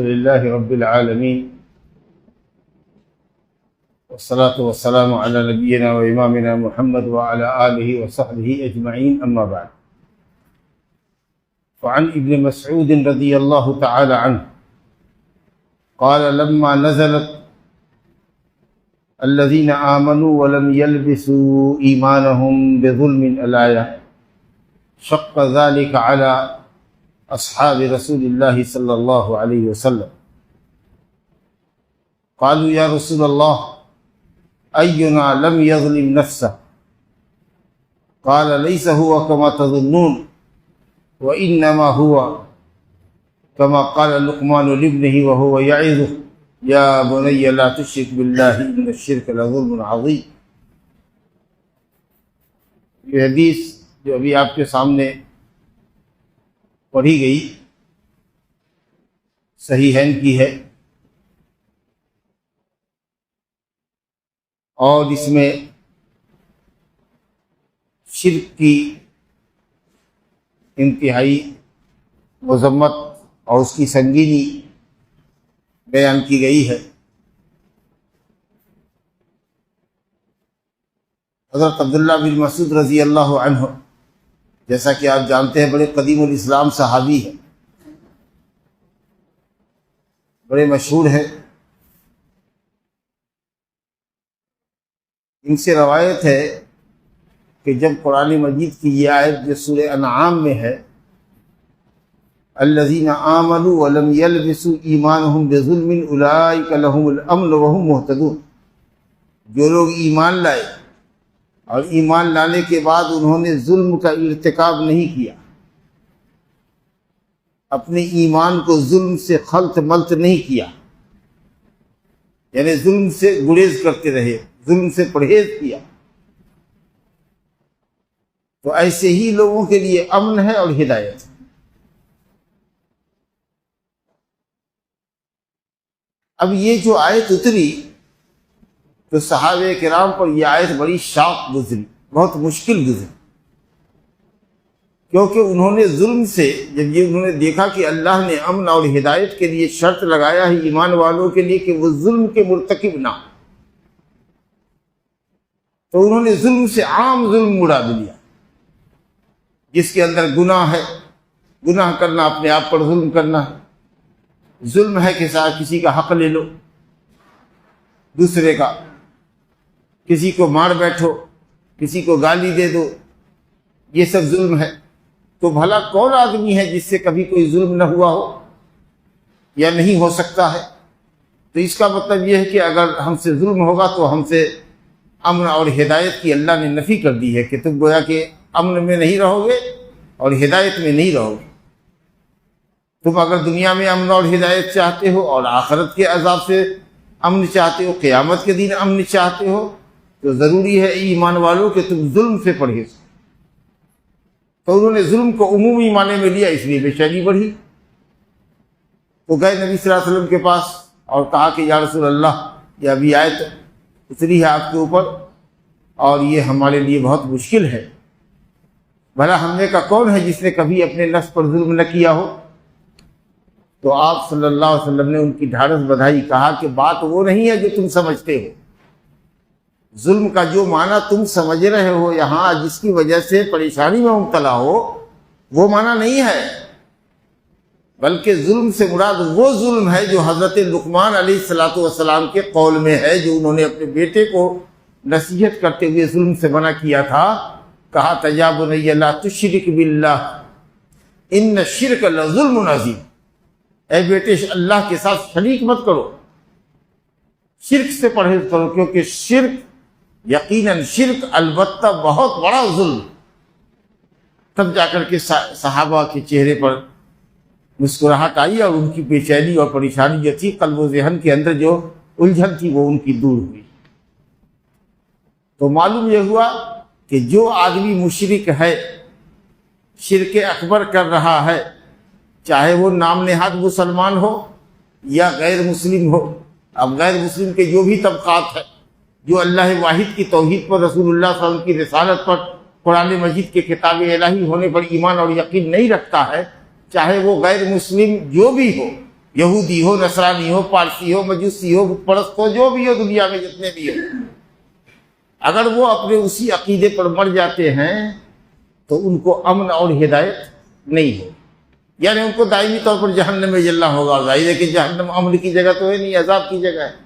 لله رب العالمين والصلاة والسلام على نبينا وإمامنا محمد وعلى آله وصحبه أجمعين، أما بعد. فعن ابن مسعود رضي الله تعالى عنه قال لما نزلت الذين آمنوا ولم يلبسوا إيمانهم بظلم الآية شق ذلك على أصحاب رسول الله صلى الله عليه وسلم. قالوا يا رسول الله أينا لم يظلم نفسه؟ قال ليس هو كما تظنون وإنما هو كما قال لقمان لابنه وهو يعظه يا بني لا تشرك بالله إن الشرك لظلم عظيم. یہ حدیث جو ابھی آپ کے سامنے پڑھی گئی صحیحین کی ہے، اور اس میں شرک کی انتہائی مذمت اور اس کی سنگینی بیان کی گئی ہے. حضرت عبداللہ بن مسعود رضی اللہ عنہ، جیسا کہ آپ جانتے ہیں، بڑے قدیم الاسلام صحابی ہیں، بڑے مشہور ہیں. ان سے روایت ہے کہ جب قرآن مجید کی یہ آیت جو سورہ انعام میں ہے، الذین آمنوا ولم یلبسوا ایمانہم بظلم اولئک لہم الامن وہم مہتدون، جو لوگ ایمان لائے اور ایمان لانے کے بعد انہوں نے ظلم کا ارتکاب نہیں کیا، اپنے ایمان کو ظلم سے خلط ملط نہیں کیا، یعنی ظلم سے گریز کرتے رہے، ظلم سے پرہیز کیا، تو ایسے ہی لوگوں کے لیے امن ہے اور ہدایت ہے. اب یہ جو آیت اتری تو صحابہ کرام پر یہ آیت بڑی شاق گزری، بہت مشکل گزری، کیونکہ انہوں نے ظلم سے، جب یہ انہوں نے دیکھا کہ اللہ نے امن اور ہدایت کے لیے شرط لگایا ہے ایمان والوں کے لیے کہ وہ ظلم کے مرتکب نہ، تو انہوں نے ظلم سے عام ظلم اڑا دیا، جس کے اندر گناہ ہے، گناہ کرنا، اپنے آپ پر ظلم کرنا ہے. ظلم ہے کہ کسی کا حق لے لو، دوسرے کا، کسی کو مار بیٹھو، کسی کو گالی دے دو، یہ سب ظلم ہے. تو بھلا کون آدمی ہے جس سے کبھی کوئی ظلم نہ ہوا ہو یا نہیں ہو سکتا ہے؟ تو اس کا مطلب یہ ہے کہ اگر ہم سے ظلم ہوگا تو ہم سے امن اور ہدایت کی اللہ نے نفی کر دی ہے، کہ تم گویا کہ امن میں نہیں رہو گے اور ہدایت میں نہیں رہو گے. تم اگر دنیا میں امن اور ہدایت چاہتے ہو اور آخرت کے عذاب سے امن چاہتے ہو، قیامت کے دن امن چاہتے ہو، تو ضروری ہے ایمان والوں کہ تم ظلم سے پرہیز کرو. تو انہوں نے ظلم کو عمومی معنی میں لیا، اس لیے بے چینی بڑھی. تو گئے نبی صلی اللہ علیہ وسلم کے پاس اور کہا کہ یا رسول اللہ، یہ ابھی آیت اتری ہے آپ کے اوپر اور یہ ہمارے لیے بہت مشکل ہے. بھلا ہم نے کا کون ہے جس نے کبھی اپنے نفس پر ظلم نہ کیا ہو؟ تو آپ صلی اللہ علیہ وسلم نے ان کی ڈھارس بندھائی، کہا کہ بات وہ نہیں ہے جو تم سمجھتے ہو. ظلم کا جو معنی تم سمجھ رہے ہو یہاں، جس کی وجہ سے پریشانی میں مبتلا ہو، وہ معنی نہیں ہے، بلکہ ظلم سے مراد وہ ظلم ہے جو حضرت لقمان علیہ السلام کے قول میں ہے، جو انہوں نے اپنے بیٹے کو نصیحت کرتے ہوئے ظلم سے منع کیا تھا. کہا تھا یا بنی لا تشرک باللہ ان الشرک لظلم عظیم، اے بیٹے اللہ کے ساتھ شریک مت کرو، شرک سے پرہیز کرو، کیونکہ شرک، یقیناً شرک البتہ بہت بڑا ظلم. تب جا کر کے صحابہ کے چہرے پر مسکراہٹ آئی اور ان کی بے چینی اور پریشانی جو تھی قلب و ذہن کے اندر جو الجھن تھی وہ ان کی دور ہوئی. تو معلوم یہ ہوا کہ جو آدمی مشرک ہے، شرک اکبر کر رہا ہے، چاہے وہ نام نہاد مسلمان ہو یا غیر مسلم ہو. اب غیر مسلم کے جو بھی طبقات ہیں، جو اللہ واحد کی توحید پر، رسول اللہ صلی اللہ علیہ وسلم کی رسالت پر، قرآن مجید کے کتاب الہی ہونے پر ایمان اور یقین نہیں رکھتا ہے، چاہے وہ غیر مسلم جو بھی ہو، یہودی ہو، نصرانی ہو، پارسی ہو، مجوسی ہو، بت پرست ہو، جو بھی ہو دنیا میں جتنے بھی ہو، اگر وہ اپنے اسی عقیدے پر مر جاتے ہیں تو ان کو امن اور ہدایت نہیں ہے، یعنی ان کو دائمی طور پر جہنم میں جلنا ہوگا، اور ظاہر ہے کہ جہنم امن کی جگہ تو ہے نہیں، عذاب کی جگہ ہے۔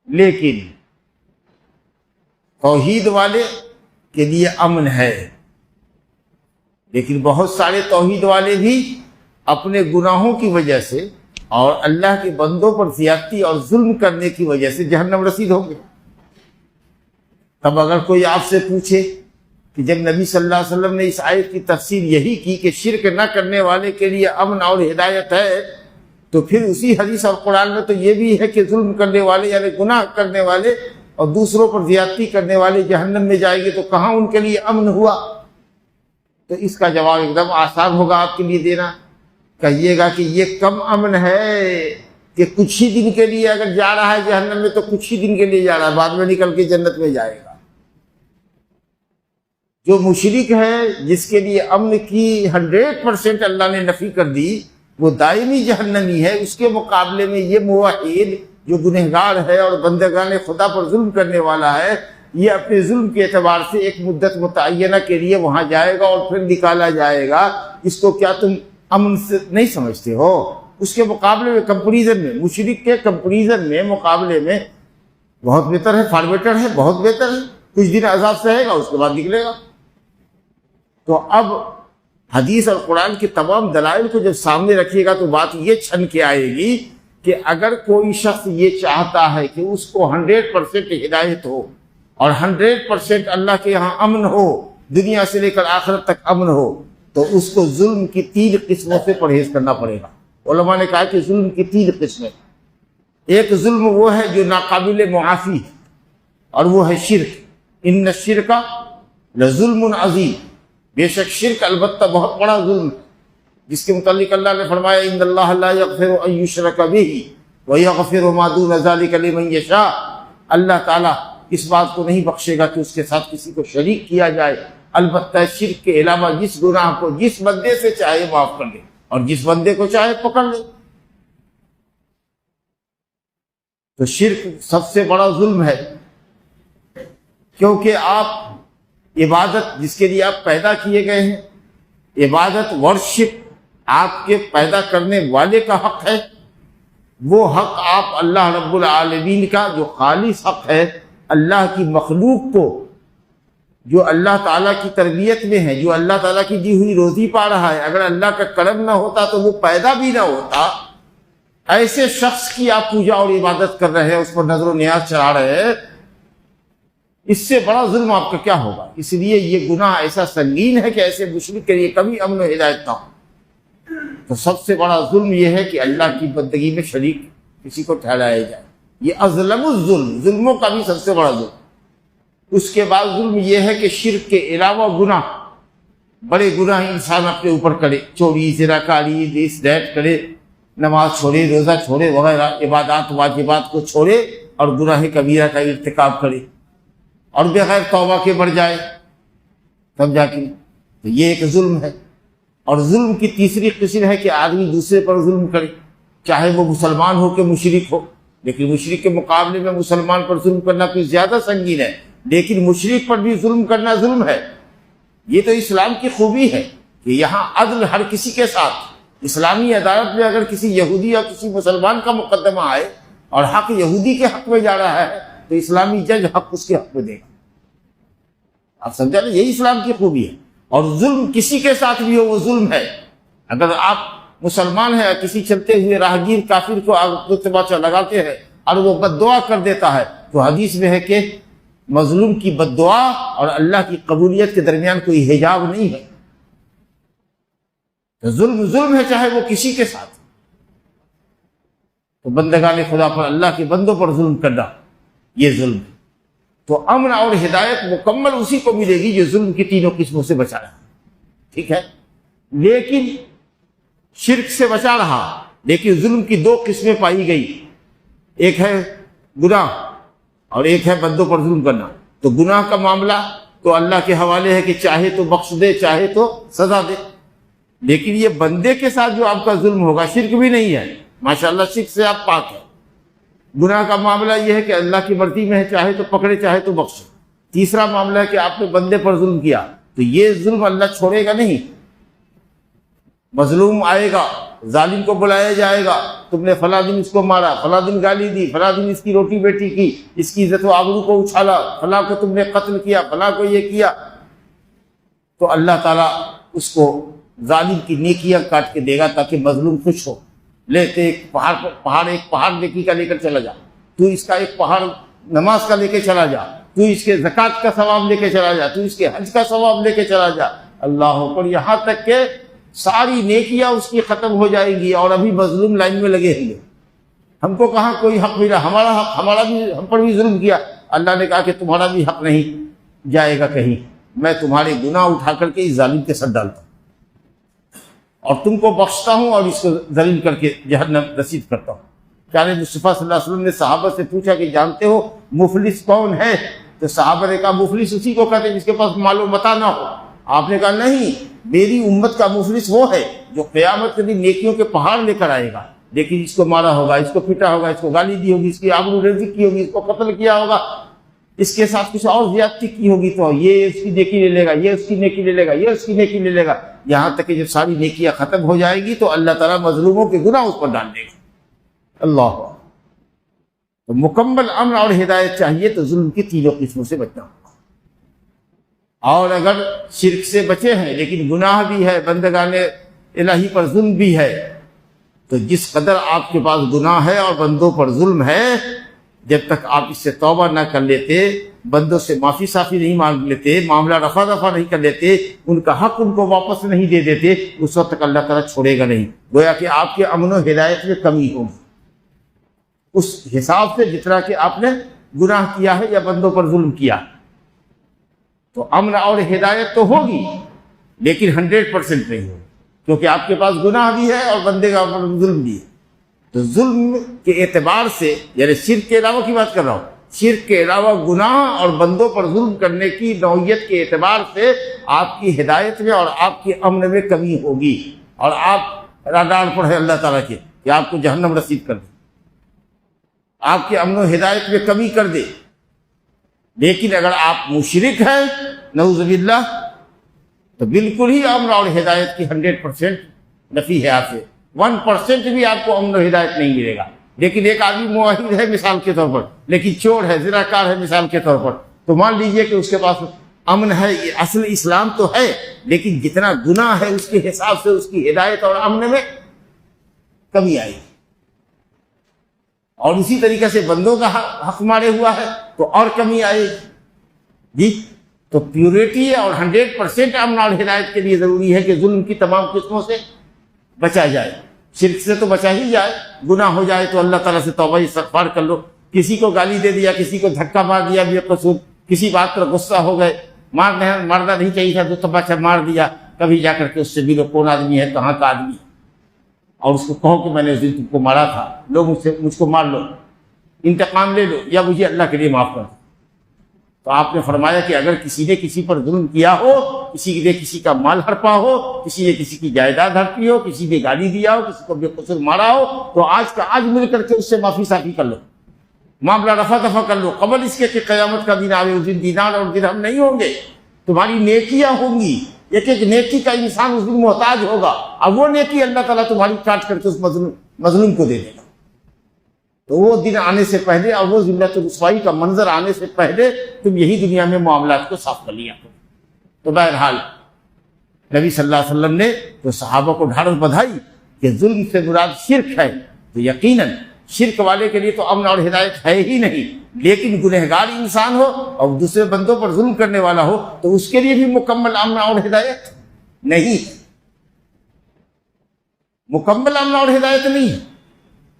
لیکن توحید والے کے لیے امن ہے، لیکن بہت سارے توحید والے بھی اپنے گناہوں کی وجہ سے اور اللہ کے بندوں پر زیادتی اور ظلم کرنے کی وجہ سے جہنم رسید ہوں گے۔ تب اگر کوئی آپ سے پوچھے کہ جب نبی صلی اللہ علیہ وسلم نے اس آیت کی تفسیر یہی کی کہ شرک نہ کرنے والے کے لیے امن اور ہدایت ہے، تو پھر اسی حدیث اور قرآن میں تو یہ بھی ہے کہ ظلم کرنے والے یعنی گناہ کرنے والے اور دوسروں پر زیادتی کرنے والے جہنم میں جائیں گے، تو کہاں ان کے لیے امن ہوا؟ تو اس کا جواب ایک دم آسان ہوگا آپ کے لیے دینا، کہیے گا کہ یہ کم امن ہے کہ کچھ ہی دن کے لیے اگر جا رہا ہے جہنم میں تو کچھ ہی دن کے لیے جا رہا ہے، بعد میں نکل کے جنت میں جائے گا۔ جو مشرک ہے جس کے لیے امن کی 100% اللہ نے نفی کر دی، وہ دائمی جہنمی ہے، اس کے مقابلے میں یہ موحد جو گنہگار ہے اور بندگان خدا پر ظلم کرنے والا ہے، یہ اپنے ظلم کے اعتبار سے ایک مدت متعینہ کے لیے وہاں جائے گا اور پھر نکالا جائے گا۔ اس کو کیا تم امن سے نہیں سمجھتے ہو؟ اس کے مقابلے میں کمپریزن میں، مشرک کے کمپریزن میں، مقابلے میں بہت بہتر ہے، فار بیٹر ہے، بہت بہتر ہے۔ کچھ دن عذاب سہے گا، اس کے بعد نکلے گا۔ تو اب حدیث اور قرآن کے تمام دلائل کو جب سامنے رکھیے گا تو بات یہ چھن کے آئے گی کہ اگر کوئی شخص یہ چاہتا ہے کہ اس کو 100% ہدایت ہو اور 100% اللہ کے یہاں امن ہو، دنیا سے لے کر آخرت تک امن ہو، تو اس کو ظلم کی 3 قسموں سے پرہیز کرنا پڑے گا۔ علماء نے کہا کہ ظلم کی 3 قسمیں، ایک ظلم وہ ہے جو ناقابل معافی ہے اور وہ ہے شرک، ان الشرک لظلم عظیم، بے شک شرک البتہ بہت بڑا ظلم ہے، جس کے متعلق اللہ نے فرمایا ان اللہ لا یغفر ان یشرک بہ ویغفر ما دون ذلک لمن یشاء، اللہ تعالیٰ اس بات کو نہیں بخشے گا کہ اس کے ساتھ کسی کو شریک کیا جائے، البتہ شرک کے علاوہ جس گناہ کو جس بندے سے چاہے معاف کر دے اور جس بندے کو چاہے پکڑ لے۔ تو شرک سب سے بڑا ظلم ہے، کیونکہ آپ عبادت جس کے لیے آپ پیدا کیے گئے ہیں، عبادت ورشپ آپ کے پیدا کرنے والے کا حق ہے، وہ حق آپ اللہ رب العالمین کا جو خالص حق ہے، اللہ کی مخلوق کو جو اللہ تعالیٰ کی تربیت میں ہے، جو اللہ تعالیٰ کی دی ہوئی روزی پا رہا ہے، اگر اللہ کا کرم نہ ہوتا تو وہ پیدا بھی نہ ہوتا، ایسے شخص کی آپ پوجا اور عبادت کر رہے ہیں، اس پر نظر و نیاز چڑھا رہے ہیں، اس سے بڑا ظلم آپ کا کیا ہوگا؟ اس لیے یہ گناہ ایسا سنگین ہے کہ ایسے مشرک کے لیے کبھی امن و ہدایت نہ ہو۔ تو سب سے بڑا ظلم یہ ہے کہ اللہ کی بندگی میں شریک کسی کو ٹھہرایا جائے، یہ اظلم الظلم، ظلموں کا بھی سب سے بڑا ظلم۔ اس کے بعد ظلم یہ ہے کہ شرک کے علاوہ گناہ، بڑے گناہ انسان اپنے اوپر کرے، چوری، زنا کاری، دس دیٹ کرے، نماز چھوڑے، روزہ چھوڑے وغیرہ، عبادات واجبات کو چھوڑے اور گناہ کبیرہ کا ارتکاب کرے اور بغیر توبہ کے مر جائے، تب جا کے تو یہ ایک ظلم ہے۔ اور ظلم کی تیسری قسم ہے کہ آدمی دوسرے پر ظلم کرے، چاہے وہ مسلمان ہو کہ مشرک ہو، لیکن مشرک کے مقابلے میں مسلمان پر ظلم کرنا کوئی زیادہ سنگین ہے، لیکن مشرک پر بھی ظلم کرنا ظلم ہے۔ یہ تو اسلام کی خوبی ہے کہ یہاں عدل ہر کسی کے ساتھ، اسلامی عدالت میں اگر کسی یہودی یا کسی مسلمان کا مقدمہ آئے اور حق یہودی کے حق میں جا رہا ہے تو اسلامی جج حق اس کے حق میں دے گا۔ آپ سمجھا نا، یہی اسلام کی خوبی ہے۔ اور ظلم کسی کے ساتھ بھی ہو وہ ظلم ہے۔ اگر آپ مسلمان ہیں، کسی چلتے ہوئے راہگیر کافر کو تماچا لگاتے ہیں اور وہ بد دعا کر دیتا ہے، تو حدیث میں ہے کہ مظلوم کی بد دعا اور اللہ کی قبولیت کے درمیان کوئی حجاب نہیں ہے۔ تو ظلم ظلم ہے، چاہے وہ کسی کے ساتھ۔ تو بندگان خدا پر، اللہ کے بندوں پر ظلم کرنا یہ ظلم ہے۔ تو امن اور ہدایت مکمل اسی کو ملے گی جو ظلم کی 3 قسموں سے بچا رہا، ٹھیک ہے؟ لیکن شرک سے بچا رہا، لیکن ظلم کی 2 قسمیں پائی گئی، ایک ہے گناہ اور ایک ہے بندوں پر ظلم کرنا۔ تو گناہ کا معاملہ تو اللہ کے حوالے ہے کہ چاہے تو بخش دے، چاہے تو سزا دے۔ لیکن یہ بندے کے ساتھ جو آپ کا ظلم ہوگا شرک بھی نہیں ہے، ماشاءاللہ شرک سے آپ پاک ہیں۔ گناہ کا معاملہ یہ ہے کہ اللہ کی مرضی میں ہے، چاہے تو پکڑے چاہے تو بخشے۔ تیسرا معاملہ ہے کہ آپ نے بندے پر ظلم کیا تو یہ ظلم اللہ چھوڑے گا نہیں، مظلوم آئے گا، ظالم کو بلایا جائے گا، تم نے فلاں دن اس کو مارا، فلاں دن گالی دی، فلاں دن اس کی روٹی بیٹی کی، اس کی عزت و آبرو کو اچھالا، فلاں کو تم نے قتل کیا، فلاں کو یہ کیا، تو اللہ تعالیٰ اس کو ظالم کی نیکیاں کاٹ کے دے گا تاکہ مظلوم خوش ہو۔ لیتے ایک پہاڑ نیکی کا لے کر چلا جا، تو اس کا ایک پہاڑ نماز کا لے کے چلا جا، تو اس کے زکوٰۃ کا ثواب لے کے چلا جا، تو اس کے حج کا ثواب لے کے چلا جا، اللہ اکبر، یہاں تک کہ ساری نیکیاں اس کی ختم ہو جائیں گی اور ابھی مظلوم لائن میں لگے ہیں گے۔ ہم کو کہاں کوئی حق ملا، ہمارا حق، ہمارا بھی، ہم پر بھی ظلم کیا، اللہ نے کہا کہ تمہارا بھی حق نہیں جائے گا کہیں، میں تمہارے گناہ اٹھا کر کے اس ظالم کے ساتھ ڈالتا ہوں اور تم کو بخشتا ہوں اور اس کو ذلیل کر کے جہنم رسید کرتا ہوں۔ پیارے مصطفیٰ صلی اللہ علیہ وسلم نے صحابہ سے پوچھا کہ جانتے ہو مفلس کون ہے؟ تو صحابہ نے کہا مفلس اسی کو کہتے ہیں جس کے پاس مال و متاع نہ ہو۔ آپ نے کہا نہیں، میری امت کا مفلس وہ ہے جو قیامت کے دن نیکیوں کے پہاڑ لے کر آئے گا، لیکن اس کو مارا ہوگا، اس کو پیٹا ہوگا، اس کو گالی دی ہوگی، اس کی آبرو ریزی کی ہوگی، اس کو قتل کیا ہوگا، اس کے ساتھ کچھ اور زیادتی کی ہوگی، تو یہ اس کی نیکی لے لے گا، یہ اس کی نیکی لے لے گا، یہ اس کی نیکی لے لے گا، یہاں تک کہ جب ساری نیکیاں ختم ہو جائے گی تو اللہ تعالیٰ مظلوموں کے گناہ اس پر ڈال دے گا۔ اللہ، تو مکمل امن اور ہدایت چاہیے تو ظلم کی تینوں قسموں سے بچنا ہوگا۔ اور اگر شرک سے بچے ہیں لیکن گناہ بھی ہے، بندگان الہی پر ظلم بھی ہے، تو جس قدر آپ کے پاس گناہ ہے اور بندوں پر ظلم ہے، جب تک آپ اس سے توبہ نہ کر لیتے، بندوں سے معافی صافی نہیں مانگ لیتے، معاملہ رفع دفع نہیں کر لیتے، ان کا حق ان کو واپس نہیں دے دیتے، اس وقت تک اللہ تعالیٰ چھوڑے گا نہیں۔ گویا کہ آپ کے امن و ہدایت میں کمی ہوگی اس حساب سے جتنا کہ آپ نے گناہ کیا ہے یا بندوں پر ظلم کیا۔ تو امن اور ہدایت تو ہوگی لیکن 100% نہیں ہوگی، کیونکہ آپ کے پاس گناہ بھی ہے اور بندے کا ظلم بھی ہے۔ تو ظلم کے اعتبار سے، یعنی شرک کے علاوہ کی بات کر رہا ہوں، شرک کے علاوہ گناہ اور بندوں پر ظلم کرنے کی نوعیت کے اعتبار سے آپ کی ہدایت میں اور آپ کے امن میں کمی ہوگی، اور آپ رادار پر ہے اللہ تعالیٰ کے کہ آپ کو جہنم رسید کر دے، آپ کے امن و ہدایت میں کمی کر دے۔ لیکن اگر آپ مشرک ہیں نعوذ باللہ تو بالکل ہی امن اور ہدایت کی 100% نفی ہے، آپ سے 1% بھی آپ کو امن و ہدایت نہیں ملے گا۔ لیکن ایک آدمی موحد ہے مثال کے طور پر، لیکن چور ہے، زناکار ہے مثال کے طور پر، تو مان لیجئے کہ اس کے پاس امن ہے، اصل اسلام تو ہے، لیکن جتنا گناہ ہے اس کے حساب سے اس کی ہدایت اور امن میں کمی آئے گی۔ اور اسی طریقے سے بندوں کا حق مارے ہوا ہے تو اور کمی آئے گی جی۔ تو پیورٹی اور 100% امن اور ہدایت کے لیے ضروری ہے کہ ظلم کی تمام قسموں سے بچا جائے، شرک سے تو بچا ہی جائے، گناہ ہو جائے تو اللہ تعالیٰ سے توبہ استغفار کر لو۔ کسی کو گالی دے دیا، کسی کو دھکا مار دیا بے قصور، کسی بات پر غصہ ہو گئے، مارنا نہیں چاہیے تھا تو تباچا مار دیا، کبھی جا کر کے اس سے ملو کون آدمی ہے، کہاں کا آدمی ہے، اور اس کو کہو کہ میں نے اس دن تم کو مارا تھا، لو مجھ کو مار لو، انتقام لے لو، یا مجھے اللہ کے لیے معاف کر دو۔ تو آپ نے فرمایا کہ اگر کسی نے کسی پر ظلم کیا ہو، کسی نے کسی کا مال ہڑپا ہو، کسی نے کسی کی جائیداد ہڑپی ہو، کسی نے گالی دیا ہو، کسی کو بے قصور مارا ہو، تو آج کا آج مل کر کے اس سے معافی صافی کر لو، معاملہ رفع دفع کر لو، قبل اس کے کہ قیامت کا دن آئے، اس دن دینار اور درہم نہیں ہوں گے، تمہاری نیکیاں ہوں گی، ایک ایک نیکی کا انسان اس دن محتاج ہوگا، اب وہ نیکی اللہ تعالیٰ تمہاری کاٹ کر کے اس مظلوم کو دے دے گا۔ تو وہ دن آنے سے پہلے اور وہ ذلت و رسوائی کا منظر آنے سے پہلے تم یہی دنیا میں معاملات کو صاف کر لیا کرو۔ تو بہرحال نبی صلی اللہ علیہ وسلم نے تو صحابہ کو ڈھارس بدھائی کہ ظلم سے مراد شرک ہے، تو یقیناً شرک والے کے لیے تو امن اور ہدایت ہے ہی نہیں، لیکن گنہگار انسان ہو اور دوسرے بندوں پر ظلم کرنے والا ہو تو اس کے لیے بھی مکمل امن اور ہدایت نہیں، مکمل امن اور ہدایت نہیں ہے۔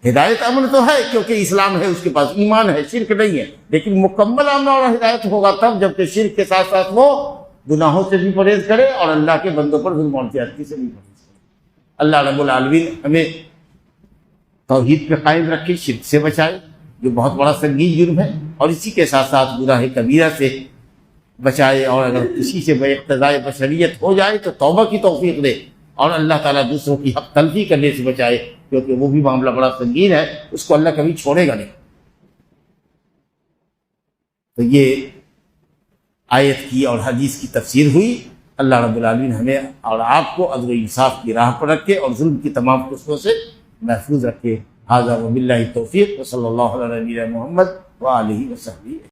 ہدایت امن تو ہے کیونکہ اسلام ہے، اس کے پاس ایمان ہے، شرک نہیں ہے، لیکن مکمل امن اور ہدایت ہوگا تب جب کہ شرک کے ساتھ ساتھ وہ گناہوں سے بھی پرہیز کرے اور اللہ کے بندوں پر ظلم اور زیادتی سے بھی پرہیز کرے۔ اللہ رب العالمین ہمیں توحید پہ قائم رکھے، شرک سے بچائے جو بہت بڑا سنگین جرم ہے، اور اسی کے ساتھ ساتھ گناہ کبیرہ سے بچائے، اور اگر کسی سے بے اقتضاء بشریت ہو جائے تو توبہ کی توفیق دے، اور اللہ تعالیٰ دوسروں کی حق تلفی کرنے سے بچائے، کیونکہ وہ بھی معاملہ بڑا سنگین ہے، اس کو اللہ کبھی چھوڑے گا نہیں۔ تو یہ آیت کی اور حدیث کی تفسیر ہوئی۔ اللہ رب العالمین ہمیں اور آپ کو عدل و انصاف کی راہ پر رکھے اور ظلم کی تمام قسموں سے محفوظ رکھے۔ ھذا وباللہ التوفیق، وصلی اللہ علی نبینا محمد وآلہ وصحبہ۔